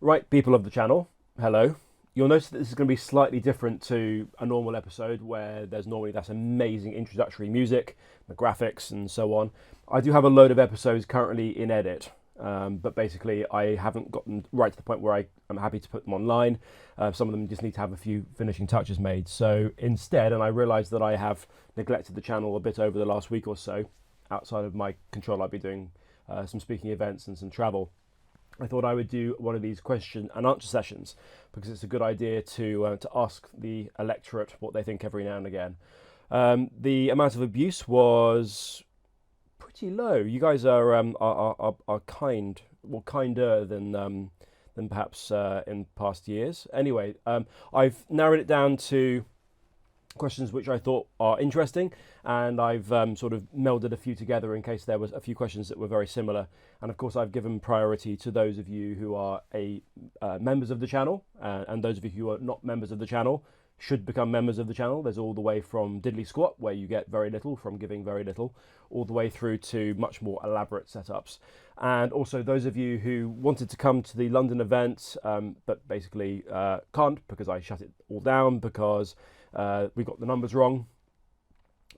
Right, people of the channel, hello. You'll notice that this is going to be slightly different to a normal episode where there's normally that amazing introductory music, the graphics, and so on. I do have a load of episodes currently in edit, but basically I haven't gotten right to the point where I'm happy to put them online. Some of them just need to have a few finishing touches made. So instead, and I realise that I have neglected the channel a bit over the last week or so, outside of my control, I've been doing some speaking events and some travel. I thought I would do one of these question and answer sessions because it's a good idea to ask the electorate what they think every now and again. The amount of abuse was pretty low. You guys are kind, well, kinder than perhaps in past years. Anyway, I've narrowed it down to questions which I thought are interesting, and I've sort of melded a few together in case there was a few questions that were very similar. And of course, I've given priority to those of you who are members of the channel, and those of you who are not members of the channel should become members of the channel. There's all the way from diddly squat, where you get very little from giving very little, all the way through to much more elaborate setups. And also those of you who wanted to come to the London event, but basically can't because I shut it all down because we got the numbers wrong.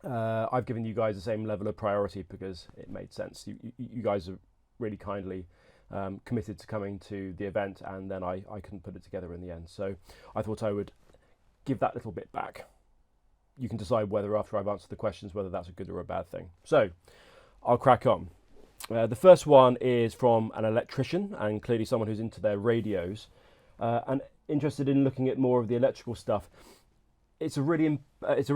I've given you guys the same level of priority because it made sense. You guys are really kindly committed to coming to the event, and then I couldn't put it together in the end. So I thought I would give that little bit back. You can decide whether after I've answered the questions whether that's a good or a bad thing. So I'll crack on. The first one is from an electrician, and clearly someone who's into their radios and interested in looking at more of the electrical stuff. It's a really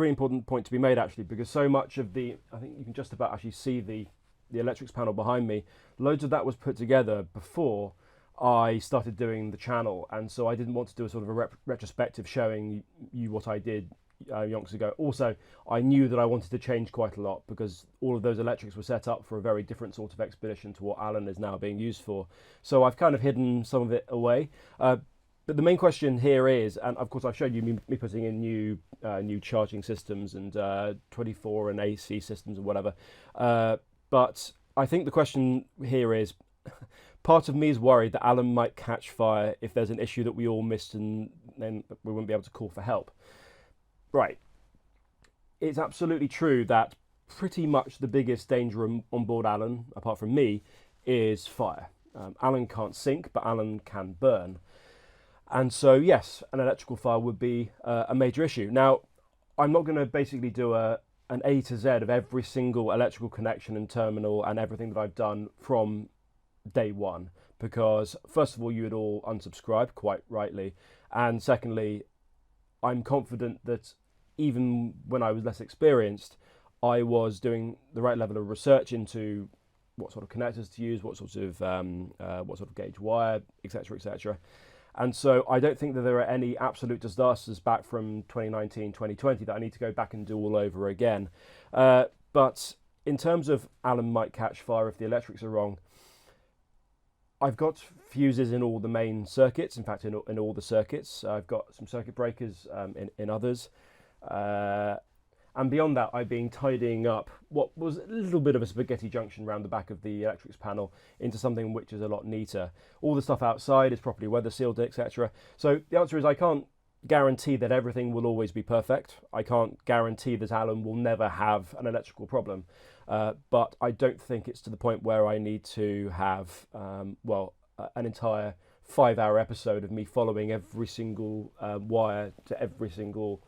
important point to be made, actually, because so much of I think you can just about actually see the electrics panel behind me. Loads of that was put together before I started doing the channel, and so I didn't want to do a sort of a retrospective showing you what I did yonks ago. Also, I knew that I wanted to change quite a lot because all of those electrics were set up for a very different sort of expedition to what Alan is now being used for. So I've kind of hidden some of it away. But the main question here is, and of course I've showed you me putting in new charging systems and 24 and AC systems and whatever. But I think the question here is, part of me is worried that Alan might catch fire if there's an issue that we all missed and then we wouldn't be able to call for help. Right. It's absolutely true that pretty much the biggest danger on board Alan, apart from me, is fire. Alan can't sink, but Alan can burn. And so, yes, an electrical fire would be a major issue. Now, I'm not going to basically do an A to Z of every single electrical connection and terminal and everything that I've done from day one, because first of all, you would all unsubscribe, quite rightly. And secondly, I'm confident that even when I was less experienced, I was doing the right level of research into what sort of connectors to use, what sort of gauge wire, etc., etc. And so I don't think that there are any absolute disasters back from 2019, 2020 that I need to go back and do all over again. But in terms of Alan might catch fire if the electrics are wrong, I've got fuses in all the main circuits, in fact in all the circuits. I've got some circuit breakers in others. And beyond that, I've been tidying up what was a little bit of a spaghetti junction around the back of the electrics panel into something which is a lot neater. All the stuff outside is properly weather sealed, etc. So the answer is I can't guarantee that everything will always be perfect. I can't guarantee that Alan will never have an electrical problem. But I don't think it's to the point where I need to have, an entire 5-hour episode of me following every single wire to every single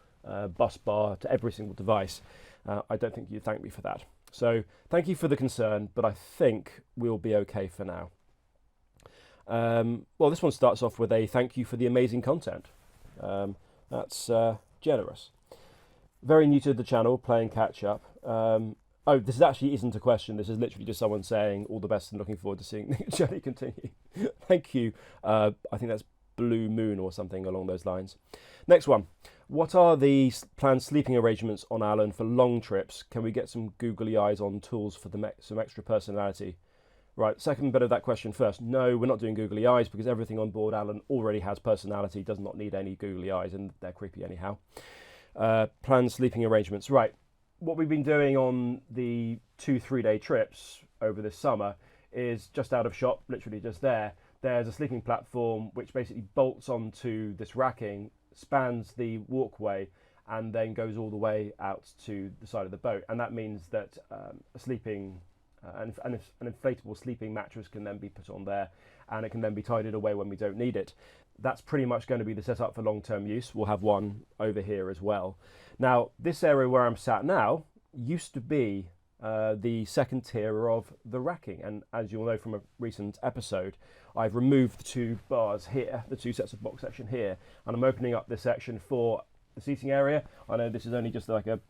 bus bar to every single device. I don't think you'd thank me for that. So thank you for the concern, but I think we'll be okay for now. Well, this one starts off with a thank you for the amazing content. That's generous. Very new to the channel, playing catch up. This actually isn't a question. This is literally just someone saying all the best and looking forward to seeing the journey continue. Thank you. I think that's Blue Moon or something along those lines. Next one. What are the planned sleeping arrangements on Alan for long trips? Can we get some googly eyes on tools for some extra personality? Right, second bit of that question first. No, we're not doing googly eyes because everything on board Alan already has personality, does not need any googly eyes, and they're creepy anyhow. Planned sleeping arrangements. Right, what we've been doing on the 2-3 day trips over this summer is just out of shot, literally just there. there's a sleeping platform which basically bolts onto this racking, spans the walkway, and then goes all the way out to the side of the boat. And that means that an inflatable sleeping mattress can then be put on there, and it can then be tidied away when we don't need it. That's pretty much going to be the setup for long-term use. We'll have one over here as well. Now, this area where I'm sat now used to be the second tier of the racking, and as you'll know from a recent episode, I've removed the two bars here, the two sets of box section here, and I'm opening up this section for the seating area. I know this is only just like a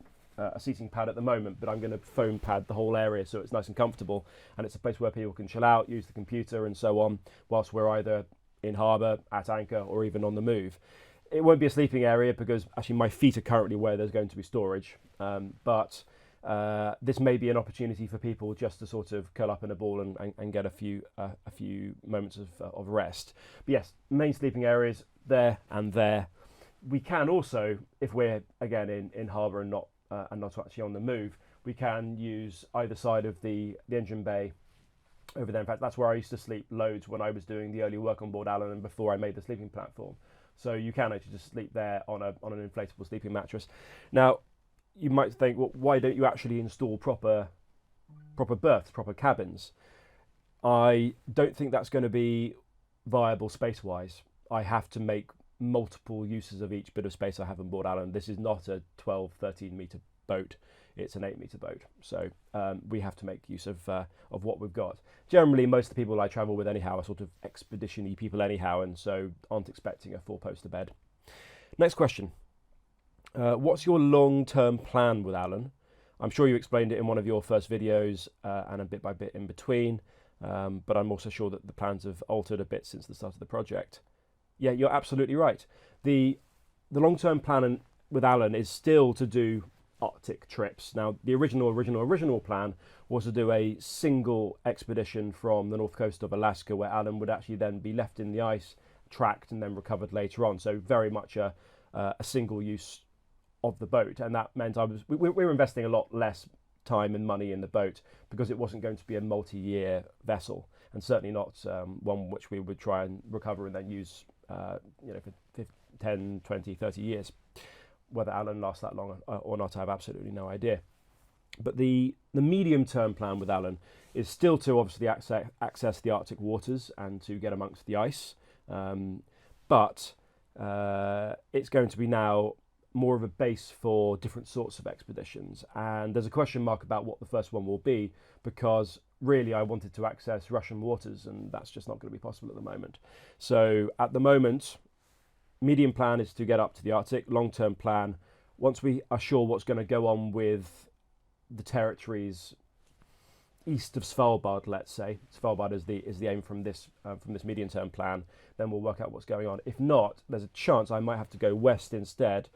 seating pad at the moment, but I'm going to foam pad the whole area so it's nice and comfortable, and it's a place where people can chill out, use the computer and so on, whilst we're either in harbour, at anchor, or even on the move. It won't be a sleeping area because actually my feet are currently where there's going to be storage, but this may be an opportunity for people just to sort of curl up in a ball and get a few moments of rest. But yes, main sleeping areas there and there. We can also, if we're again in harbour and not actually on the move, we can use either side of the engine bay over there. In fact, that's where I used to sleep loads when I was doing the early work on board Alan and before I made the sleeping platform. So you can actually just sleep there on an inflatable sleeping mattress. Now, you might think, well, why don't you actually install proper berths, proper cabins? I don't think that's going to be viable space-wise. I have to make multiple uses of each bit of space I have on board Alan. This is not a 12, 13 metre boat. It's an 8 metre boat. So we have to make use of what we've got. Generally, most of the people I travel with anyhow are sort of expedition-y people anyhow, and so aren't expecting a four-poster bed. Next question. What's your long-term plan with Alan? I'm sure you explained it in one of your first videos and a bit by bit in between, but I'm also sure that the plans have altered a bit since the start of the project. Yeah, you're absolutely right. The long-term plan with Alan is still to do Arctic trips. Now, the original plan was to do a single expedition from the north coast of Alaska, where Alan would actually then be left in the ice, tracked, and then recovered later on. So very much a single use of the boat, and that meant we were investing a lot less time and money in the boat because it wasn't going to be a multi-year vessel, and certainly not one which we would try and recover and then use for 10, 20, 30 years. Whether Alan lasts that long or not, I have absolutely no idea. But the medium-term plan with Alan is still to obviously access the Arctic waters and to get amongst the ice, but it's going to be now more of a base for different sorts of expeditions. And there's a question mark about what the first one will be, because really I wanted to access Russian waters, and that's just not going to be possible at the moment. So at the moment, medium plan is to get up to the Arctic. Long-term plan, once we are sure what's going to go on with the territories east of Svalbard, let's say Svalbard is the aim from this medium-term plan, then we'll work out what's going on. If not, there's a chance I might have to go west instead,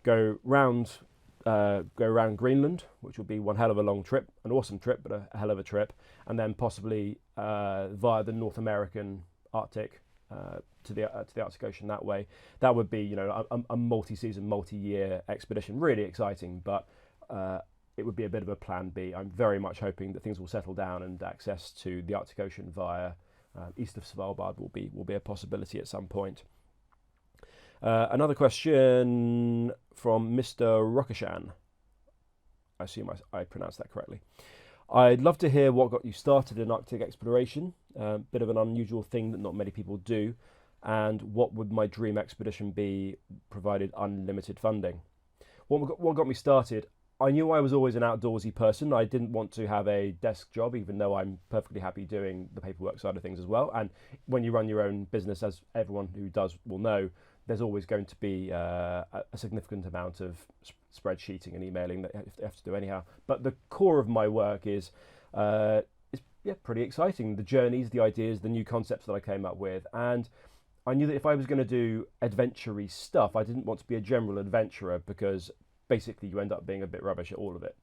go round Greenland, which will be one hell of a long trip, an awesome trip, but a hell of a trip, and then possibly via the North American Arctic to the Arctic Ocean that way. That would be a multi-season, multi-year expedition, really exciting, but it would be a bit of a plan B. I'm very much hoping that things will settle down and access to the Arctic Ocean via east of Svalbard will be a possibility at some point. Another question from Mr. Rokashan. I assume I pronounced that correctly. I'd love to hear what got you started in Arctic exploration, bit of an unusual thing that not many people do, and what would my dream expedition be provided unlimited funding. What got me started? I knew I was always an outdoorsy person. I didn't want to have a desk job, even though I'm perfectly happy doing the paperwork side of things as well. And when you run your own business, as everyone who does will know, there's always going to be a significant amount of spreadsheeting and emailing that you have to do anyhow. But the core of my work is pretty exciting. The journeys, the ideas, the new concepts that I came up with. And I knew that if I was going to do adventure-y stuff, I didn't want to be a general adventurer, because basically you end up being a bit rubbish at all of it.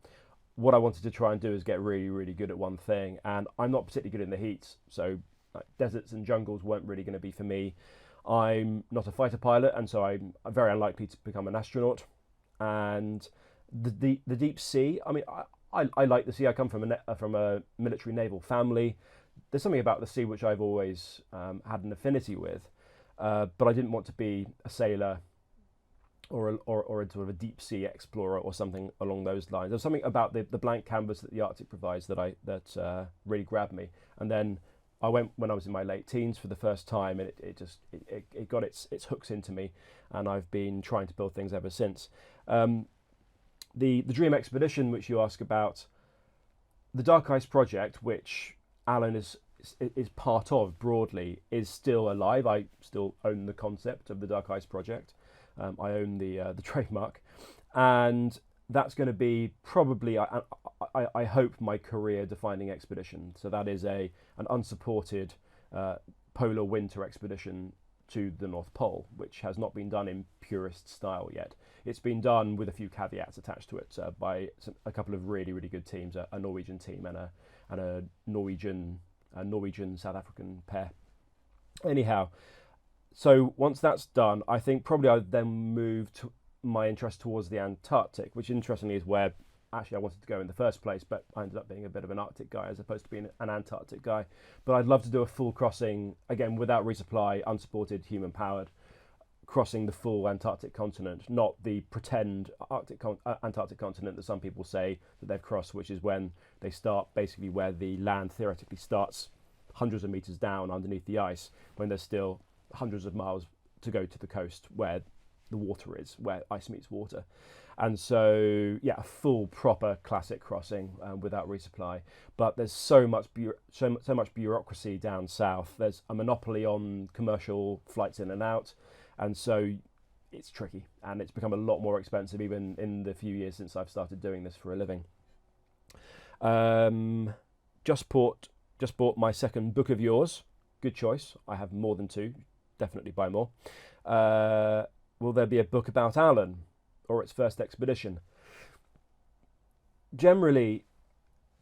What I wanted to try and do is get really, really good at one thing, and I'm not particularly good in the heat, so deserts and jungles weren't really going to be for me. I'm not a fighter pilot, and so I'm very unlikely to become an astronaut. And the deep sea, I mean, I like the sea. I come from a military naval family. there's something about the sea which I've always had an affinity with, but I didn't want to be a sailor or a sort of a deep sea explorer or something along those lines. There's something about the blank canvas that the Arctic provides that really grabbed me. And then I went when I was in my late teens for the first time, and it got its hooks into me, and I've been trying to build things ever since. The Dream Expedition, which you ask about, the Dark Ice project, which Alan is part of broadly, is still alive. I still own the concept of the Dark Ice project. I own the trademark, and that's going to be probably, I hope, my career-defining expedition. So that is an unsupported polar winter expedition to the North Pole, which has not been done in purist style yet. It's been done with a few caveats attached to it by a couple of really, really good teams, a Norwegian team and a Norwegian South African pair. Anyhow, so once that's done, I think probably I'd then move to my interest towards the Antarctic, which interestingly is where actually I wanted to go in the first place, but I ended up being a bit of an Arctic guy as opposed to being an Antarctic guy. But I'd love to do a full crossing, again, without resupply, unsupported, human-powered, crossing the full Antarctic continent, not the pretend Antarctic continent that some people say that they've crossed, which is when they start basically where the land theoretically starts hundreds of meters down underneath the ice, when there's still hundreds of miles to go to the coast where the water is, where ice meets water. And so, yeah, a full, proper, classic crossing without resupply. But there's so much bureaucracy down south. There's a monopoly on commercial flights in and out, and so it's tricky. And it's become a lot more expensive, even in the few years since I've started doing this for a living. Just bought my second book of yours. Good choice. I have more than two. Definitely buy more. Will there be a book about Alan or its first expedition? Generally,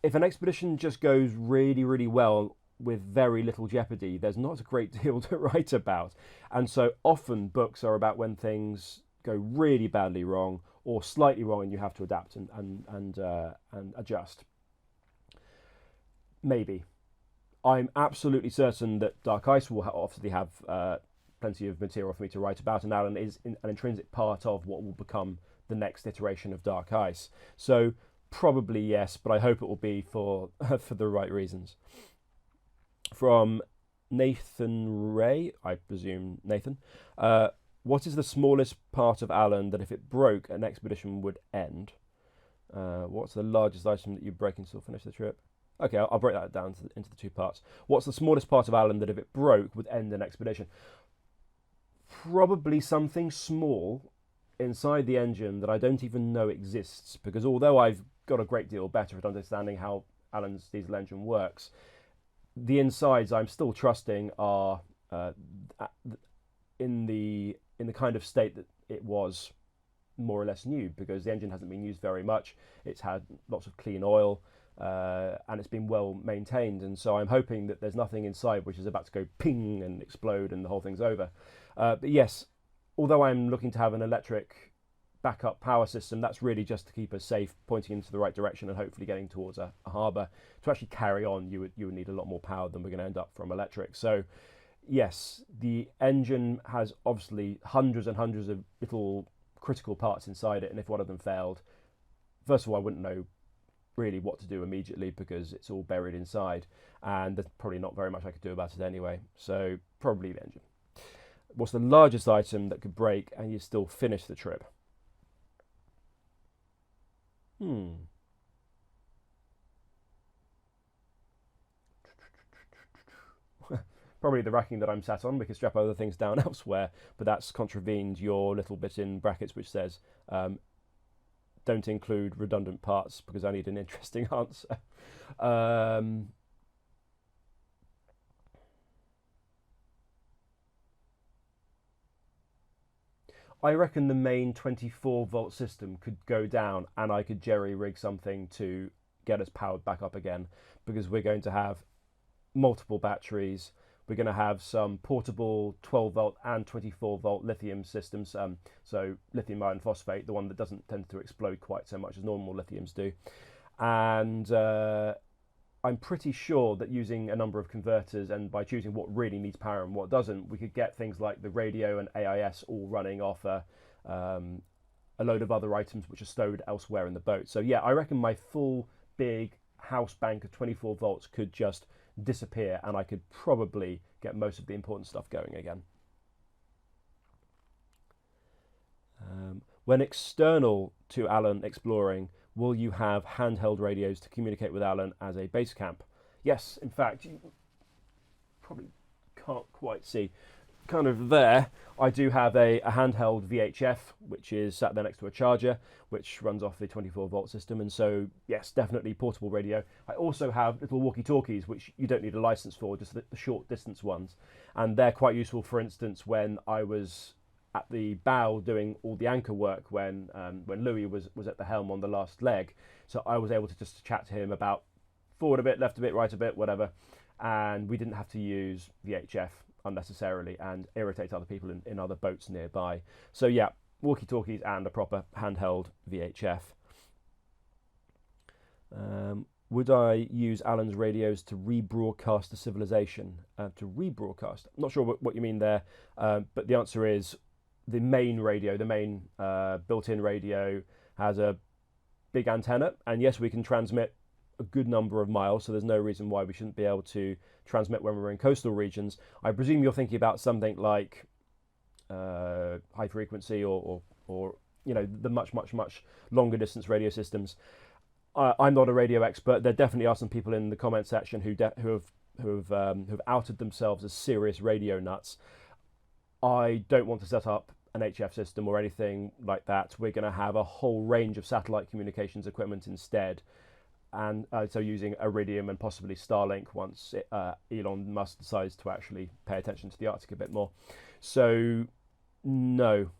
if an expedition just goes really, really well with very little jeopardy, there's not a great deal to write about. And so often books are about when things go really badly wrong or slightly wrong and you have to adapt and adjust. Maybe. I'm absolutely certain that Dark Ice will obviously have plenty of material for me to write about, and Alan is an intrinsic part of what will become the next iteration of Dark Ice. So probably yes, but I hope it will be for the right reasons. From Nathan Ray, I presume Nathan, what is the smallest part of Alan that if it broke, an expedition would end? What's the largest item that you break and still finish the trip? Okay, I'll break that down into the two parts. What's the smallest part of Alan that if it broke would end an expedition? Probably something small inside the engine that I don't even know exists, because although I've got a great deal better at understanding how Alan's diesel engine works, the insides I'm still trusting are in the kind of state that it was more or less new, because the engine hasn't been used very much. It's had lots of clean oil. And it's been well maintained, and so I'm hoping that there's nothing inside which is about to go ping and explode and the whole thing's over. But yes, although I'm looking to have an electric backup power system, that's really just to keep us safe, pointing into the right direction and hopefully getting towards a harbour. To actually carry on, you would need a lot more power than we're going to end up from electric. So yes, the engine has obviously hundreds and hundreds of little critical parts inside it, and if one of them failed, first of all, I wouldn't know really what to do immediately because it's all buried inside, and there's probably not very much I could do about it anyway. So probably the engine. What's the largest item that could break and you still finish the trip? Probably the racking that I'm sat on. We could strap other things down elsewhere, but that's contravened your little bit in brackets which says don't include redundant parts because I need an interesting answer. I reckon the main 24-volt system could go down and I could jerry-rig something to get us powered back up again, because we're going to have multiple batteries. We're going to have some portable 12-volt and 24-volt lithium systems, so lithium iron phosphate, the one that doesn't tend to explode quite so much as normal lithiums do. And I'm pretty sure that using a number of converters and by choosing what really needs power and what doesn't, we could get things like the radio and AIS all running off a load of other items which are stowed elsewhere in the boat. So yeah, I reckon my full big house bank of 24 volts could just disappear and I could probably get most of the important stuff going again. When external to Alan exploring, will you have handheld radios to communicate with Alan as a base camp? Yes, in fact, you probably can't quite see. Kind of there, I do have a handheld VHF, which is sat there next to a charger, which runs off the 24 volt system. And so, yes, definitely portable radio. I also have little walkie-talkies, which you don't need a license for, just the short distance ones. And they're quite useful, for instance, when I was at the bow doing all the anchor work when Louis was at the helm on the last leg. So I was able to just chat to him about forward a bit, left a bit, right a bit, whatever. And we didn't have to use VHF unnecessarily and irritate other people in other boats nearby. So yeah, walkie-talkies and a proper handheld VHF. Would I use Alan's radios to rebroadcast the Civilization? To rebroadcast? I'm not sure what you mean there, but the answer is the main radio, the main built-in radio has a big antenna, and yes, we can transmit a good number of miles, so there's no reason why we shouldn't be able to transmit when we're in coastal regions. I presume you're thinking about something like high frequency or you know, the much longer distance radio systems. I'm not a radio expert. There definitely are some people in the comment section who have outed themselves as serious radio nuts. I don't want to set up an HF system or anything like that. We're going to have a whole range of satellite communications equipment instead. And so using Iridium and possibly Starlink once Elon Musk decides to actually pay attention to the Arctic a bit more. So no,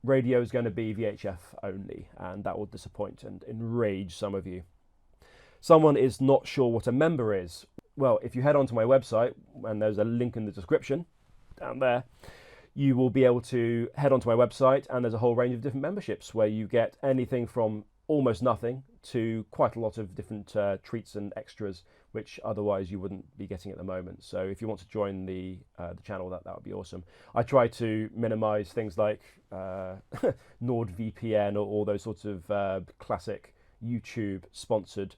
radio is going to be VHF only, and that will disappoint and enrage some of you. Someone is not sure what a member is. Well, if you head onto my website, and there's a link in the description down there, you will be able to head onto my website, and there's a whole range of different memberships where you get anything from almost nothing to quite a lot of different treats and extras, which otherwise you wouldn't be getting at the moment. So if you want to join the channel, that would be awesome. I try to minimize things like NordVPN or all those sorts of classic YouTube sponsored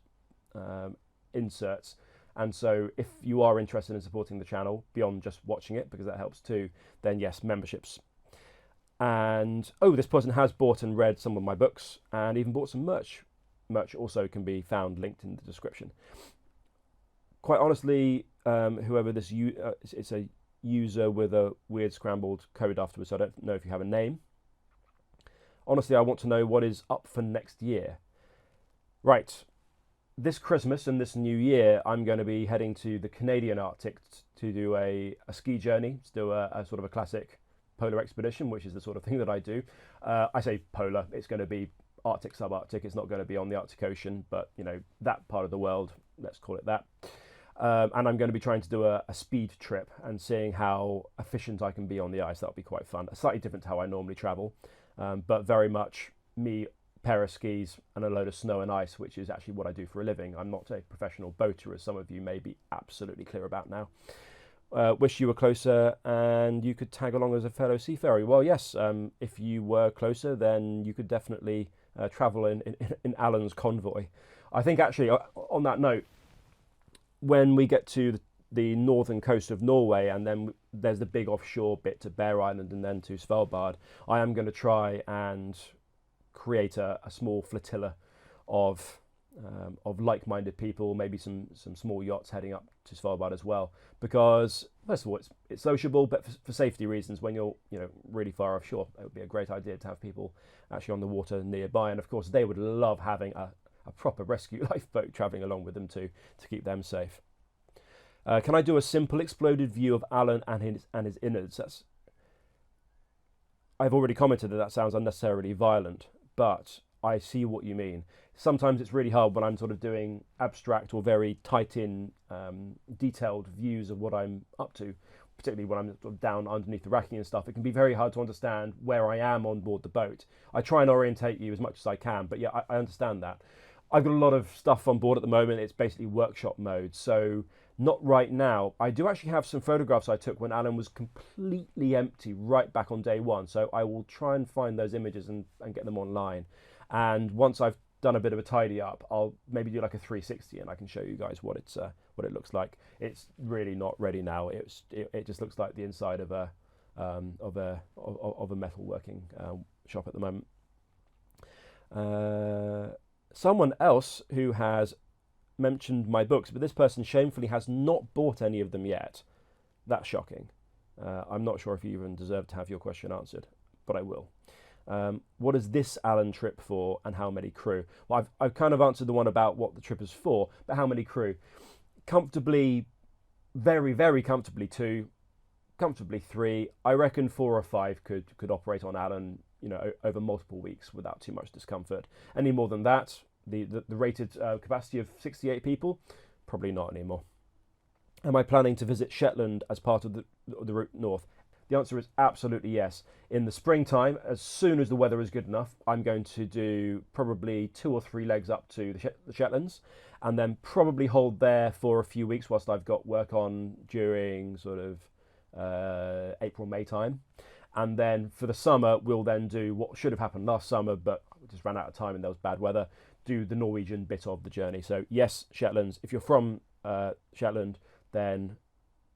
inserts. And so if you are interested in supporting the channel beyond just watching it, because that helps too, then yes, memberships. And oh, this person has bought and read some of my books and even bought some merch. Merch also can be found linked in the description. Quite honestly, whoever this it's a user with a weird scrambled code afterwards, so I don't know if you have a name. Honestly, I want to know what is up for next year. Right. This Christmas and this new year, I'm going to be heading to the Canadian Arctic to do a ski journey, to do a sort of a classic polar expedition, which is the sort of thing that I do. I say polar, it's going to be Arctic, subarctic. It's not going to be on the Arctic Ocean, but you know, that part of the world, let's call it that. And I'm going to be trying to do a speed trip and seeing how efficient I can be on the ice. That'll be quite fun. Slightly different to how I normally travel, but very much me, pair of skis and a load of snow and ice, which is actually what I do for a living. I'm not a professional boater, as some of you may be absolutely clear about now. Wish you were closer and you could tag along as a fellow seafarer. Well, yes, if you were closer, then you could definitely travel in Alan's convoy. I think actually, on that note, when we get to the northern coast of Norway, and then there's the big offshore bit to Bear Island and then to Svalbard, I am going to try and create a small flotilla of like-minded people, maybe some small yachts heading up to Svalbard as well. Because first of all, it's sociable, but for safety reasons, when you're really far offshore, it would be a great idea to have people actually on the water nearby. And of course, they would love having a proper rescue lifeboat traveling along with them to keep them safe. Can I do a simple exploded view of Alan and his innards? I've already commented that sounds unnecessarily violent, but I see what you mean. Sometimes it's really hard when I'm sort of doing abstract or very tight-in, detailed views of what I'm up to, particularly when I'm sort of down underneath the racking and stuff. It can be very hard to understand where I am on board the boat. I try and orientate you as much as I can, but yeah, I understand that. I've got a lot of stuff on board at the moment. It's basically workshop mode, so not right now. I do actually have some photographs I took when Alan was completely empty right back on day one, so I will try and find those images and get them online. And once I've done a bit of a tidy up, I'll maybe do like a 360 and I can show you guys what it looks like. It's really not ready now. It just looks like the inside of a metalworking shop at the moment. Someone else who has mentioned my books, but this person shamefully has not bought any of them yet. That's shocking. I'm not sure if you even deserve to have your question answered, but I will. What is this Alan trip for, and how many crew? Well, I've kind of answered the one about what the trip is for, but how many crew? Comfortably, very, very comfortably 2, comfortably 3. I reckon 4 or 5 could operate on Alan, over multiple weeks without too much discomfort. Any more than that, the rated capacity of 68 people, probably not anymore. Am I planning to visit Shetland as part of the route north? The answer is absolutely yes. In the springtime, as soon as the weather is good enough, I'm going to do probably 2 or 3 legs up to the Shetlands, and then probably hold there for a few weeks whilst I've got work on during sort of April, May time. And then for the summer, we'll then do what should have happened last summer, but we just ran out of time and there was bad weather, do the Norwegian bit of the journey. So yes, Shetlands. If you're from Shetland, then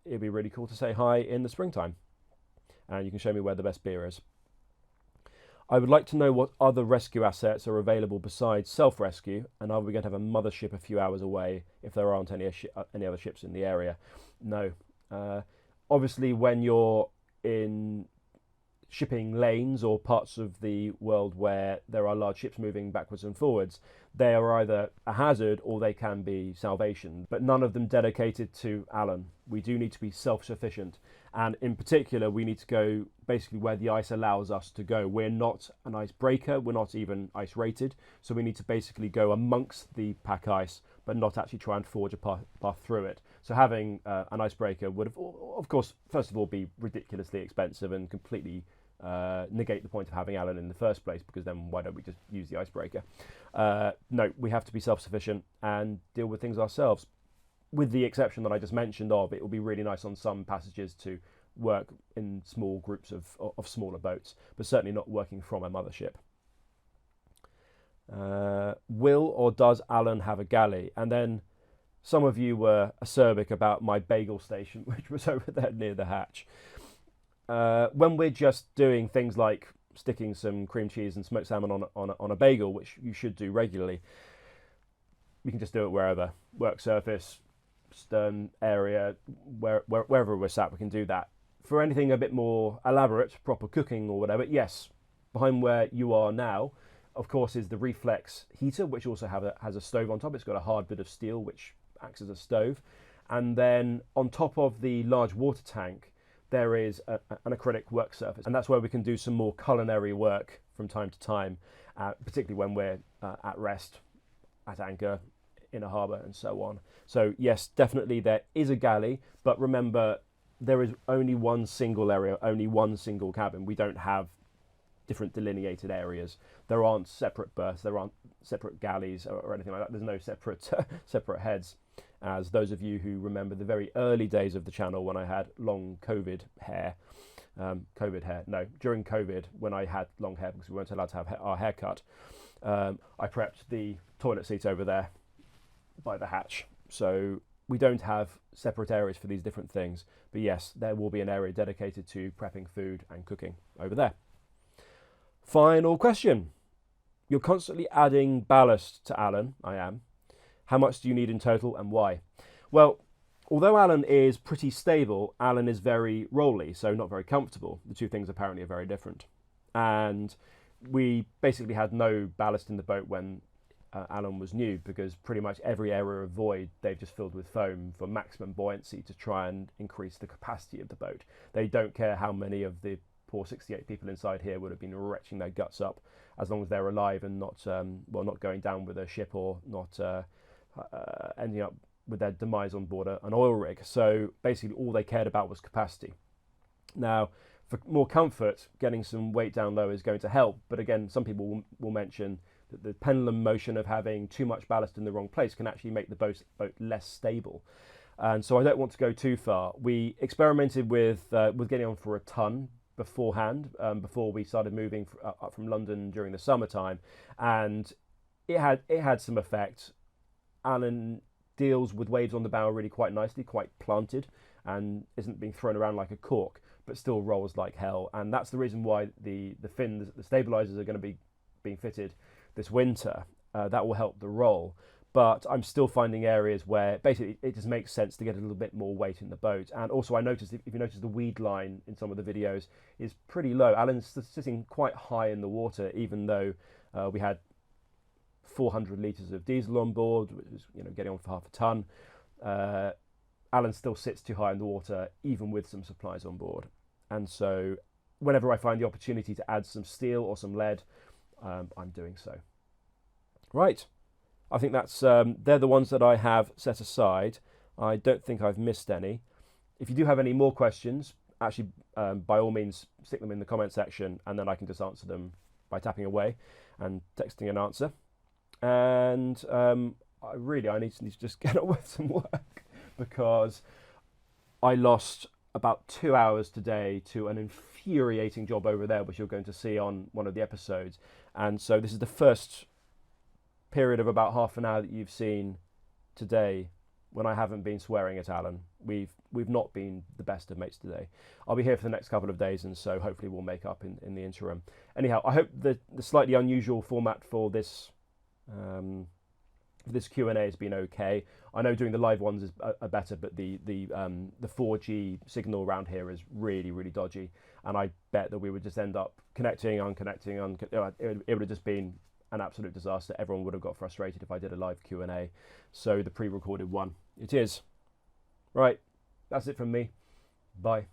it'd be really cool to say hi in the springtime. And you can show me where the best beer is. I would like to know what other rescue assets are available besides self-rescue, and are we going to have a mothership a few hours away if there aren't any other ships in the area? No. Obviously, when you're in shipping lanes or parts of the world where there are large ships moving backwards and forwards, they are either a hazard or they can be salvation, but none of them dedicated to Alan. We do need to be self-sufficient, and in particular we need to go basically where the ice allows us to go. We're not an icebreaker, we're not even ice rated, so we need to basically go amongst the pack ice but not actually try and forge a path through it. So having an icebreaker would of course, first of all, be ridiculously expensive and completely negate the point of having Alan in the first place, because then why don't we just use the icebreaker? No, we have to be self-sufficient and deal with things ourselves, with the exception that I just mentioned of it will be really nice on some passages to work in small groups of smaller boats, but certainly not working from a mothership. Will or does Alan have a galley? And then some of you were acerbic about my bagel station, which was over there near the hatch. When we're just doing things like sticking some cream cheese and smoked salmon on a bagel, which you should do regularly, we can just do it wherever. Work surface, stern area, wherever we're sat, we can do that. For anything a bit more elaborate, proper cooking or whatever, yes, behind where you are now, of course, is the reflex heater, which also has a stove on top. It's got a hard bit of steel which acts as a stove. And then on top of the large water tank, there is an acrylic work surface, and that's where we can do some more culinary work from time to time, particularly when we're at rest, at anchor, in a harbour and so on. So yes, definitely there is a galley, but remember there is only one single area, only one single cabin. We don't have different delineated areas. There aren't separate berths, there aren't separate galleys or anything like that. There's no separate heads. As those of you who remember the very early days of the channel when I had long during COVID, when I had long hair because we weren't allowed to have our hair cut, I prepped the toilet seat over there by the hatch. So we don't have separate areas for these different things, but yes, there will be an area dedicated to prepping food and cooking over there. Final question. You're constantly adding ballast to Alan. I am. How much do you need in total and why? Well, although Alan is pretty stable, Alan is very rolly, so not very comfortable. The two things apparently are very different. And we basically had no ballast in the boat when Alan was new, because pretty much every area of void they've just filled with foam for maximum buoyancy to try and increase the capacity of the boat. They don't care how many of the poor 68 people inside here would have been retching their guts up, as long as they're alive and not going down with a ship or not ending up with their demise on board an oil rig. So basically all they cared about was capacity. Now, for more comfort, getting some weight down low is going to help, but again, some people will mention the pendulum motion of having too much ballast in the wrong place can actually make the boat less stable. And so I don't want to go too far. We experimented with getting on for a ton beforehand, before we started moving up from London during the summertime, and it had some effect. Alan deals with waves on the bow really quite nicely, quite planted, and isn't being thrown around like a cork, but still rolls like hell. And that's the reason why the fins, the stabilizers, are going to be being fitted this winter. That will help the roll. But I'm still finding areas where basically it just makes sense to get a little bit more weight in the boat. And also I noticed, if you notice, the weed line in some of the videos is pretty low. Alan's sitting quite high in the water, even though we had 400 litres of diesel on board, which is getting on for half a ton. Alan still sits too high in the water, even with some supplies on board. And so whenever I find the opportunity to add some steel or some lead, I'm doing so. Right. I think that's they're the ones that I have set aside. I don't think I've missed any. If you do have any more questions, actually, by all means, stick them in the comment section, and then I can just answer them by tapping away and texting an answer. And I need to just get on with some work, because I lost about 2 hours today to an infuriating job over there, which you're going to see on one of the episodes. And so this is the first period of about half an hour that you've seen today when I haven't been swearing at Alan. We've not been the best of mates today. I'll be here for the next couple of days, and so hopefully we'll make up in the interim. Anyhow, I hope the slightly unusual format for this Q&A has been okay. I know doing the live ones are better, but the 4G signal around here is really, really dodgy, and I bet that we would just end up connecting, unconnecting. It would have just been an absolute disaster. Everyone would have got frustrated if I did a live Q&A. So the pre-recorded one, it is. Right, that's it from me. Bye.